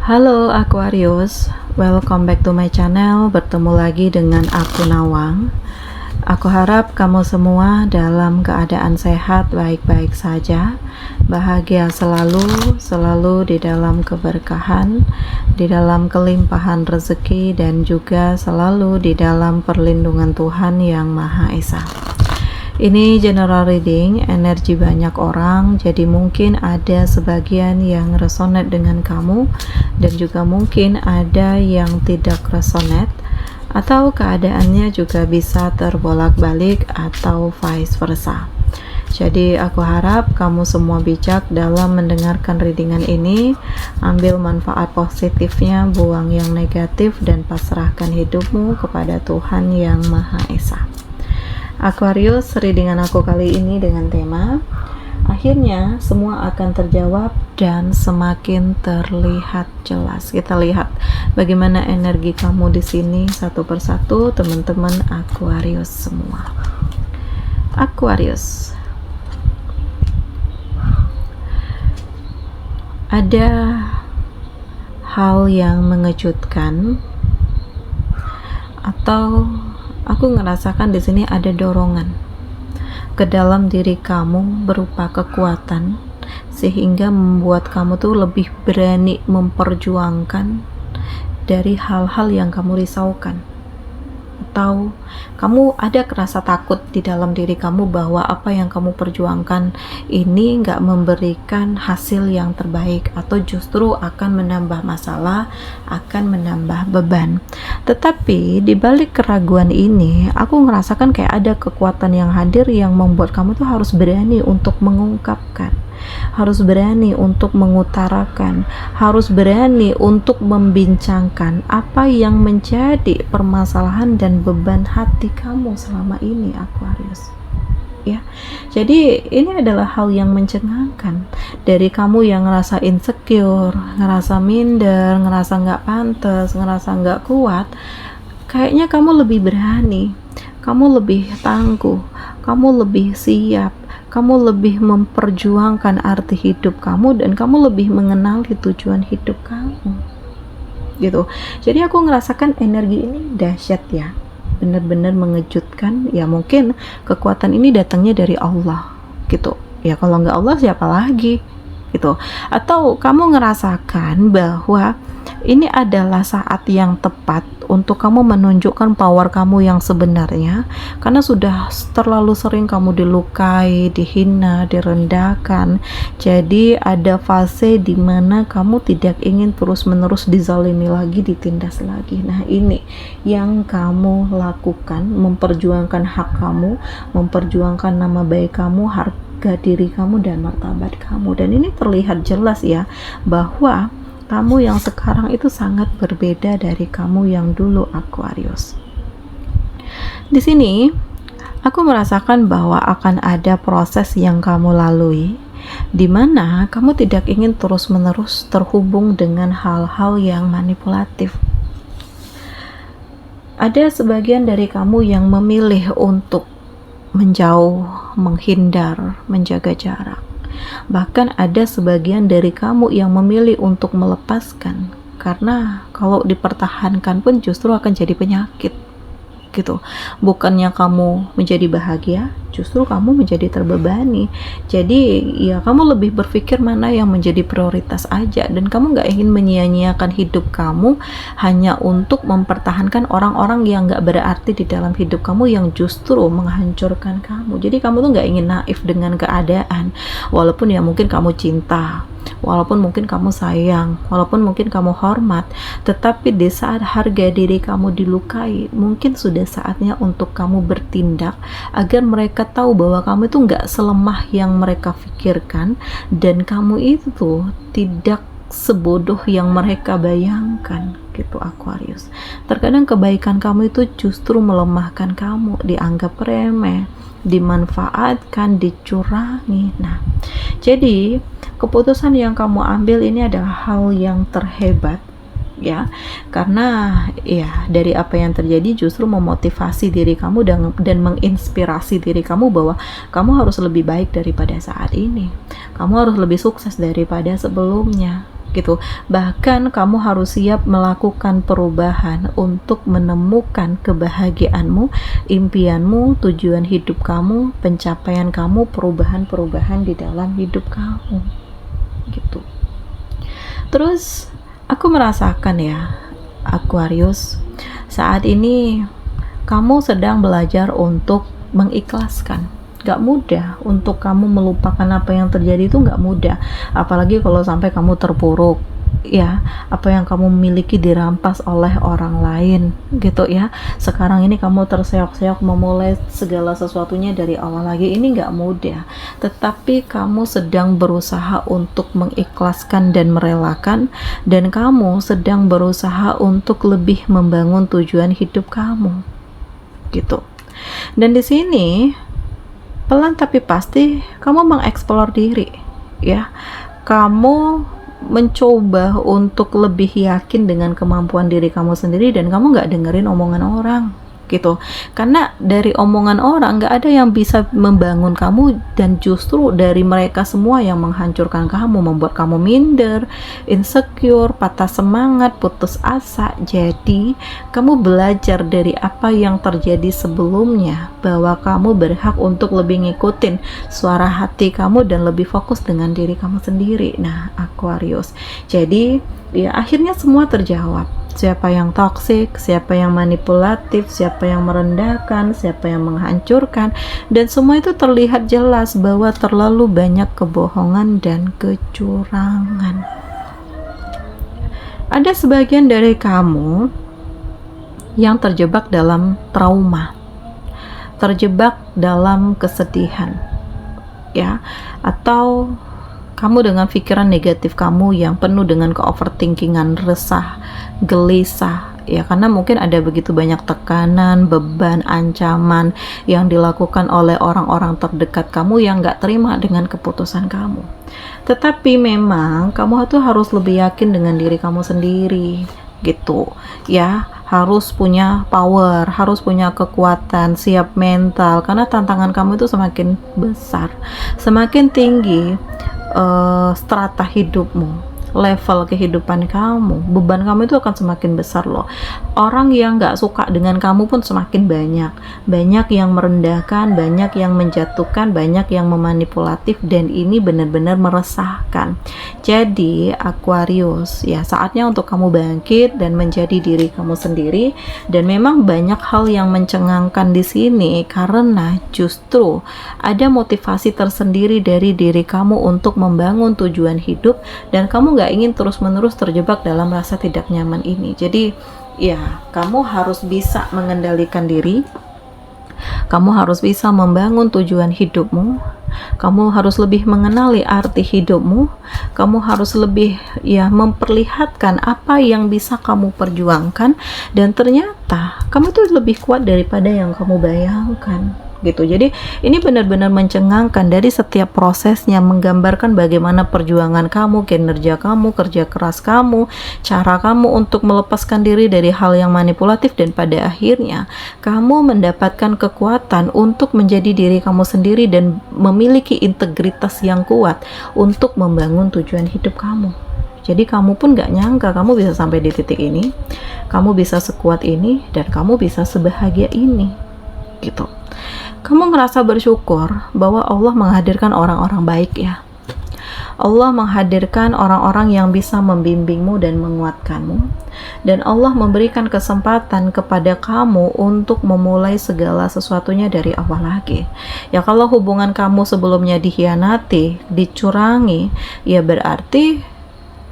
Halo Aquarius, welcome back to my channel. Bertemu lagi dengan aku Nawang. Aku harap kamu semua dalam keadaan sehat, baik-baik saja, bahagia selalu di dalam keberkahan, di dalam kelimpahan rezeki, dan juga selalu di dalam perlindungan Tuhan Yang Maha Esa. Ini general reading, energi banyak orang, jadi mungkin ada sebagian yang resonate dengan kamu dan juga mungkin ada yang tidak resonate, atau keadaannya juga bisa terbolak-balik atau vice versa. Jadi aku harap kamu semua bijak dalam mendengarkan readingan ini, ambil manfaat positifnya, buang yang negatif, dan pasrahkan hidupmu kepada Tuhan Yang Maha Esa. Aquarius, readingan aku kali ini dengan tema akhirnya semua akan terjawab dan semakin terlihat jelas. Kita lihat bagaimana energi kamu di sini satu persatu, teman-teman Aquarius semua. Aquarius, ada hal yang mengejutkan, atau aku ngerasakan di sini ada dorongan ke dalam diri kamu berupa kekuatan sehingga membuat kamu tuh lebih berani memperjuangkan dari hal-hal yang kamu risaukan, atau kamu ada kerasa takut di dalam diri kamu bahwa apa yang kamu perjuangkan ini nggak memberikan hasil yang terbaik atau justru akan menambah masalah, akan menambah beban. Tetapi di balik keraguan ini, aku ngerasakan kayak ada kekuatan yang hadir yang membuat kamu tuh harus berani untuk mengungkapkan, harus berani untuk mengutarakan, harus berani untuk membincangkan apa yang menjadi permasalahan dan beban hati kamu selama ini, Aquarius. Ya, jadi ini adalah hal yang mencengangkan dari kamu yang ngerasa insecure, ngerasa minder, ngerasa nggak pantas, ngerasa nggak kuat. Kayaknya kamu lebih berani, kamu lebih tangguh, kamu lebih siap, kamu lebih memperjuangkan arti hidup kamu, dan kamu lebih mengenali tujuan hidup kamu gitu. Jadi aku ngerasakan energi ini dahsyat ya, benar-benar mengejutkan. Ya mungkin kekuatan ini datangnya dari Allah gitu ya, kalau nggak Allah siapa lagi gitu. Atau kamu ngerasakan bahwa ini adalah saat yang tepat untuk kamu menunjukkan power kamu yang sebenarnya, karena sudah terlalu sering kamu dilukai, dihina, direndahkan. Jadi ada fase di mana kamu tidak ingin terus-menerus dizalimi lagi, ditindas lagi. Nah ini yang kamu lakukan, memperjuangkan hak kamu, memperjuangkan nama baik kamu, harga diri kamu, dan martabat kamu. Dan ini terlihat jelas ya, bahwa kamu yang sekarang itu sangat berbeda dari kamu yang dulu, Aquarius. Di sini aku merasakan bahwa akan ada proses yang kamu lalui di mana kamu tidak ingin terus-menerus terhubung dengan hal-hal yang manipulatif. Ada sebagian dari kamu yang memilih untuk menjauh, menghindar, menjaga jarak. Bahkan ada sebagian dari kamu yang memilih untuk melepaskan, karena kalau dipertahankan pun justru akan jadi penyakit gitu. Bukannya kamu menjadi bahagia, justru kamu menjadi terbebani. Jadi ya kamu lebih berpikir mana yang menjadi prioritas aja, dan kamu nggak ingin menyia-nyiakan hidup kamu hanya untuk mempertahankan orang-orang yang nggak berarti di dalam hidup kamu, yang justru menghancurkan kamu. Jadi kamu tuh nggak ingin naif dengan keadaan, walaupun ya mungkin kamu cinta, walaupun mungkin kamu sayang, walaupun mungkin kamu hormat, tetapi di saat harga diri kamu dilukai, mungkin sudah saatnya untuk kamu bertindak agar mereka tahu bahwa kamu itu nggak selemah yang mereka pikirkan, dan kamu itu tidak sebodoh yang mereka bayangkan gitu, Aquarius. Terkadang kebaikan kamu itu justru melemahkan kamu, dianggap remeh, dimanfaatkan, dicurangi. Nah, jadi keputusan yang kamu ambil ini adalah hal yang terhebat ya, karena ya dari apa yang terjadi justru memotivasi diri kamu dan menginspirasi diri kamu bahwa kamu harus lebih baik daripada saat ini, kamu harus lebih sukses daripada sebelumnya gitu. Bahkan kamu harus siap melakukan perubahan untuk menemukan kebahagiaanmu, impianmu, tujuan hidup kamu, pencapaian kamu, perubahan-perubahan di dalam hidup kamu gitu. Terus aku merasakan ya, Aquarius, saat ini kamu sedang belajar untuk mengikhlaskan. Gak mudah untuk kamu melupakan apa yang terjadi, itu gak mudah, apalagi kalau sampai kamu terpuruk ya, apa yang kamu miliki dirampas oleh orang lain gitu ya. Sekarang ini kamu terseok-seok memulai segala sesuatunya dari awal lagi, ini gak mudah, tetapi kamu sedang berusaha untuk mengikhlaskan dan merelakan, dan kamu sedang berusaha untuk lebih membangun tujuan hidup kamu gitu. Dan di sini pelan tapi pasti kamu mengeksplor diri ya, kamu mencoba untuk lebih yakin dengan kemampuan diri kamu sendiri, dan kamu gak dengerin omongan orang gitu. Karena dari omongan orang gak ada yang bisa membangun kamu, dan justru dari mereka semua yang menghancurkan kamu, membuat kamu minder, insecure, patah semangat, putus asa. Jadi kamu belajar dari apa yang terjadi sebelumnya, bahwa kamu berhak untuk lebih ngikutin suara hati kamu dan lebih fokus dengan diri kamu sendiri. Nah, Aquarius, jadi ya akhirnya semua terjawab. Siapa yang toksik, siapa yang manipulatif, siapa yang merendahkan, siapa yang menghancurkan, dan semua itu terlihat jelas bahwa terlalu banyak kebohongan dan kecurangan. Ada sebagian dari kamu yang terjebak dalam trauma, terjebak dalam kesedihan ya, atau kamu dengan pikiran negatif kamu yang penuh dengan ke-overthinkingan, resah, gelisah ya, karena mungkin ada begitu banyak tekanan, beban, ancaman yang dilakukan oleh orang-orang terdekat kamu yang gak terima dengan keputusan kamu. Tetapi memang kamu tuh harus lebih yakin dengan diri kamu sendiri gitu ya, harus punya power, harus punya kekuatan, siap mental, karena tantangan kamu itu semakin besar, semakin tinggi strata hidupmu, level kehidupan kamu, beban kamu itu akan semakin besar loh. Orang yang gak suka dengan kamu pun semakin banyak yang merendahkan, banyak yang menjatuhkan, banyak yang memanipulatif, dan ini benar-benar meresahkan. Jadi Aquarius ya, saatnya untuk kamu bangkit dan menjadi diri kamu sendiri. Dan memang banyak hal yang mencengangkan di sini, karena justru ada motivasi tersendiri dari diri kamu untuk membangun tujuan hidup, dan kamu gak ingin terus-menerus terjebak dalam rasa tidak nyaman ini. Jadi ya, kamu harus bisa mengendalikan diri, kamu harus bisa membangun tujuan hidupmu, kamu harus lebih mengenali arti hidupmu, kamu harus lebih ya memperlihatkan apa yang bisa kamu perjuangkan, dan ternyata kamu tuh lebih kuat daripada yang kamu bayangkan gitu. Jadi ini benar-benar mencengangkan dari setiap prosesnya, menggambarkan bagaimana perjuangan kamu, kinerja kamu, kerja keras kamu, cara kamu untuk melepaskan diri dari hal yang manipulatif, dan pada akhirnya kamu mendapatkan kekuatan untuk menjadi diri kamu sendiri dan memiliki integritas yang kuat untuk membangun tujuan hidup kamu. Jadi kamu pun gak nyangka kamu bisa sampai di titik ini, kamu bisa sekuat ini, dan kamu bisa sebahagia ini gitu. Kamu ngerasa bersyukur bahwa Allah menghadirkan orang-orang baik ya. Allah menghadirkan orang-orang yang bisa membimbingmu dan menguatkanmu, dan Allah memberikan kesempatan kepada kamu untuk memulai segala sesuatunya dari awal lagi. Ya, kalau hubungan kamu sebelumnya dikhianati, dicurangi, ya berarti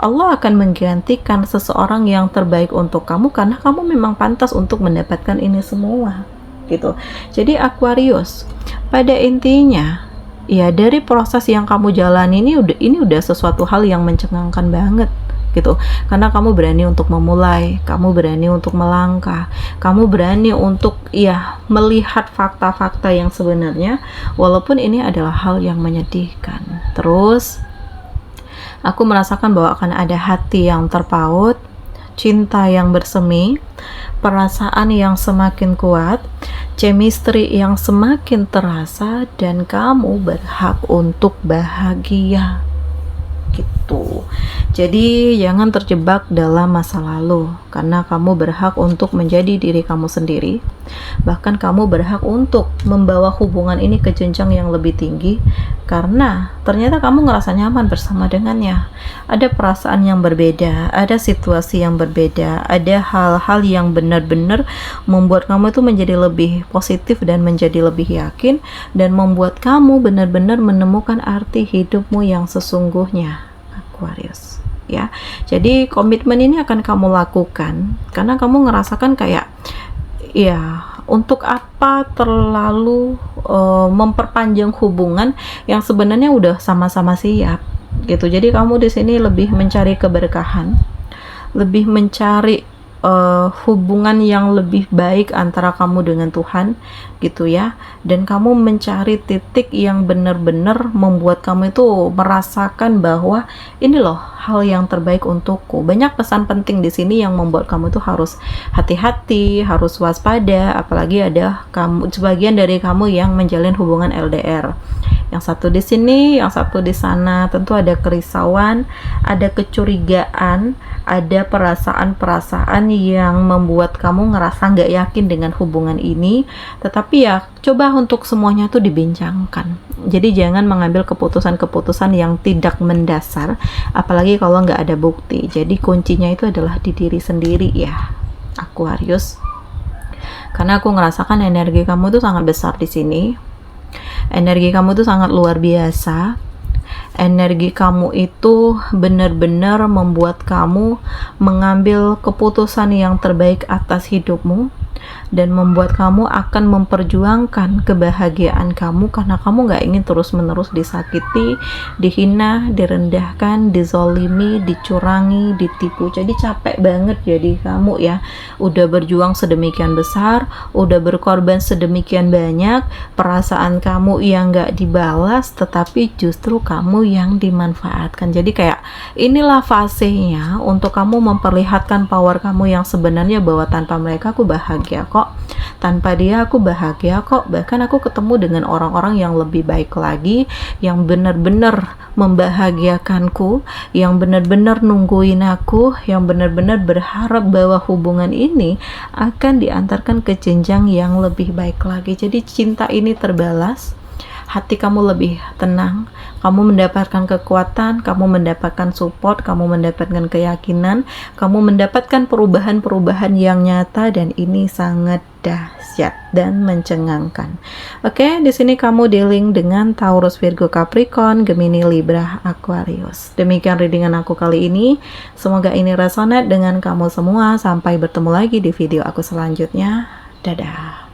Allah akan menggantikan seseorang yang terbaik untuk kamu, karena kamu memang pantas untuk mendapatkan ini semua gitu. Jadi Aquarius, pada intinya ya, dari proses yang kamu jalani ini udah sesuatu hal yang mencengangkan banget gitu, karena kamu berani untuk memulai, kamu berani untuk melangkah, kamu berani untuk ya melihat fakta-fakta yang sebenarnya, walaupun ini adalah hal yang menyedihkan. Terus aku merasakan bahwa akan ada hati yang terpaut, cinta yang bersemi, perasaan yang semakin kuat, chemistry yang semakin terasa, dan kamu berhak untuk bahagia gitu. Jadi jangan terjebak dalam masa lalu, karena kamu berhak untuk menjadi diri kamu sendiri. Bahkan kamu berhak untuk membawa hubungan ini ke jenjang yang lebih tinggi, karena ternyata kamu ngerasa nyaman bersama dengannya. Ada perasaan yang berbeda, ada situasi yang berbeda, ada hal-hal yang benar-benar membuat kamu itu menjadi lebih positif dan menjadi lebih yakin, dan membuat kamu benar-benar menemukan arti hidupmu yang sesungguhnya, Aquarius. Ya, jadi komitmen ini akan kamu lakukan karena kamu ngerasakan kayak, ya, untuk apa terlalu memperpanjang hubungan yang sebenarnya udah sama-sama siap gitu. Jadi kamu di sini lebih mencari keberkahan, lebih mencari hubungan yang lebih baik antara kamu dengan Tuhan gitu ya, dan kamu mencari titik yang benar-benar membuat kamu itu merasakan bahwa ini loh hal yang terbaik untukku. Banyak pesan penting di sini yang membuat kamu itu harus hati-hati, harus waspada, apalagi ada kamu, sebagian dari kamu yang menjalin hubungan LDR. Yang satu di sini, yang satu di sana. Tentu ada kerisauan, ada kecurigaan, ada perasaan-perasaan yang membuat kamu ngerasa nggak yakin dengan hubungan ini. Tetapi ya, coba untuk semuanya tuh dibincangkan. Jadi jangan mengambil keputusan-keputusan yang tidak mendasar, apalagi kalau nggak ada bukti. Jadi kuncinya itu adalah di diri sendiri ya, Aquarius. Karena aku ngerasakan energi kamu tuh sangat besar di sini. Energi kamu tuh sangat luar biasa. Energi kamu itu benar-benar membuat kamu mengambil keputusan yang terbaik atas hidupmu, dan membuat kamu akan memperjuangkan kebahagiaan kamu karena kamu gak ingin terus-menerus disakiti, dihina, direndahkan, dizolimi, dicurangi, ditipu. Jadi capek banget jadi kamu ya, udah berjuang sedemikian besar, udah berkorban sedemikian banyak, perasaan kamu yang gak dibalas, tetapi justru kamu yang dimanfaatkan. Jadi kayak inilah fasenya untuk kamu memperlihatkan power kamu yang sebenarnya, bahwa tanpa mereka aku bahagia kok, tanpa dia aku bahagia kok, bahkan aku ketemu dengan orang-orang yang lebih baik lagi, yang benar-benar membahagiakanku, yang benar-benar nungguin aku, yang benar-benar berharap bahwa hubungan ini akan diantarkan ke jenjang yang lebih baik lagi. Jadi cinta ini terbalas, hati kamu lebih tenang, kamu mendapatkan kekuatan, kamu mendapatkan support, kamu mendapatkan keyakinan, kamu mendapatkan perubahan-perubahan yang nyata, dan ini sangat dahsyat dan mencengangkan. Oke, di sini kamu dealing dengan Taurus, Virgo, Capricorn, Gemini, Libra, Aquarius. Demikian readingan aku kali ini. Semoga ini resonate dengan kamu semua. Sampai bertemu lagi di video aku selanjutnya. Dadah.